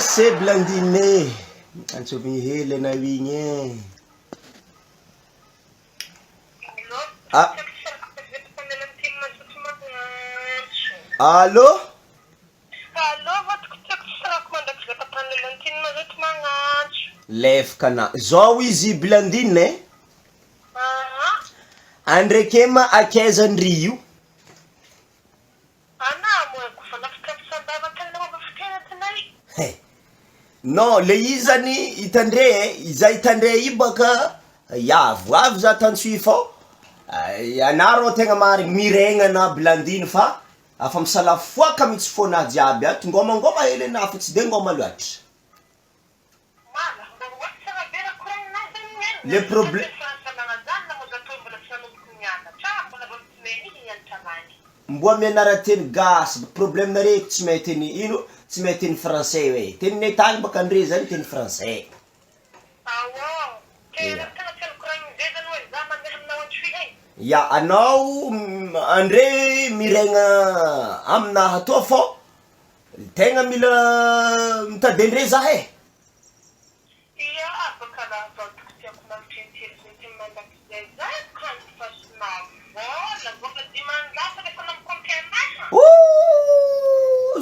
c'est blandiné. Anso mihele na winye. Ah. Allô? Lef kana. Zao izy blandine. Andrekema akezandrio. Non, le izany itandre, iza itandre ibaka yavo za tantsui fao. Anaro tegna marigny miregna na blandine fa afa misalafoaka mitsy fona jiaby ato ngomangoma hely na fa tsy de ngoma loatra. Le problème mboa mianara teny gasy, problème nareko tsy mahay teny ino, tsy mahay teny français hoe. Teny netagny baka andre zany teny français. Ya, anao andre miregna aminaha toa fao tegna mila mitady andre zahe.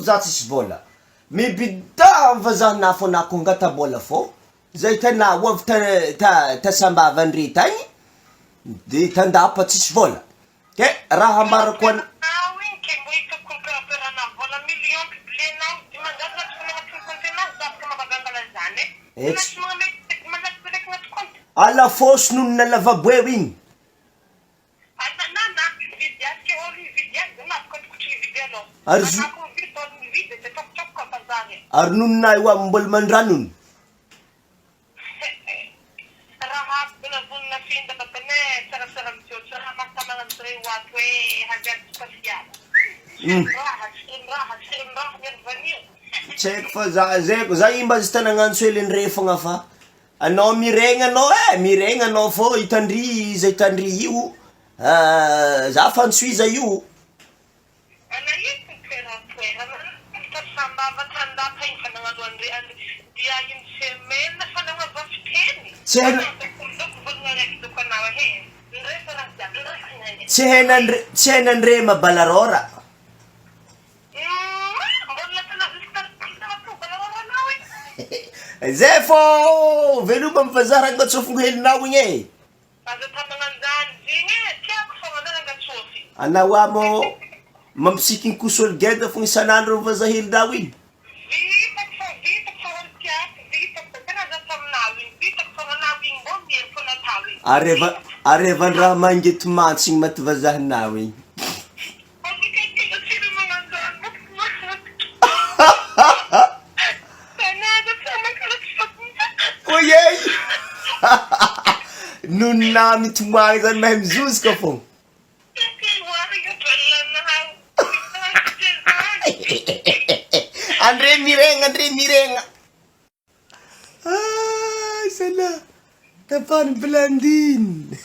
Za tsisy vola. Mibida vazaha nafo anako ngata bola fo. Zay tana avy ta sambava andre tagny. De tandapa tsisy vola. Ke raha ambarako an ala fosy nono na lavaboe igny. Ary nonona io mbola mandranony. Tseko fa za imba izy tanagnano soeleny re fogna fa anao miregna anao fo itandry izy itandry io za fantsuiza io. Tsy henandre mabalarora. Zay fô veloma mivazara angatsofoko helinao igny e. Anao amo mampisikiny kosol geda fo isanandro mivaza helinao igny. Arevan-draha mangety mantsiny mativazahinao igny. Oyey! Nona mitomoagny zany mahay mizozoka fô. Andre miregna. Sala. Tapany blandine.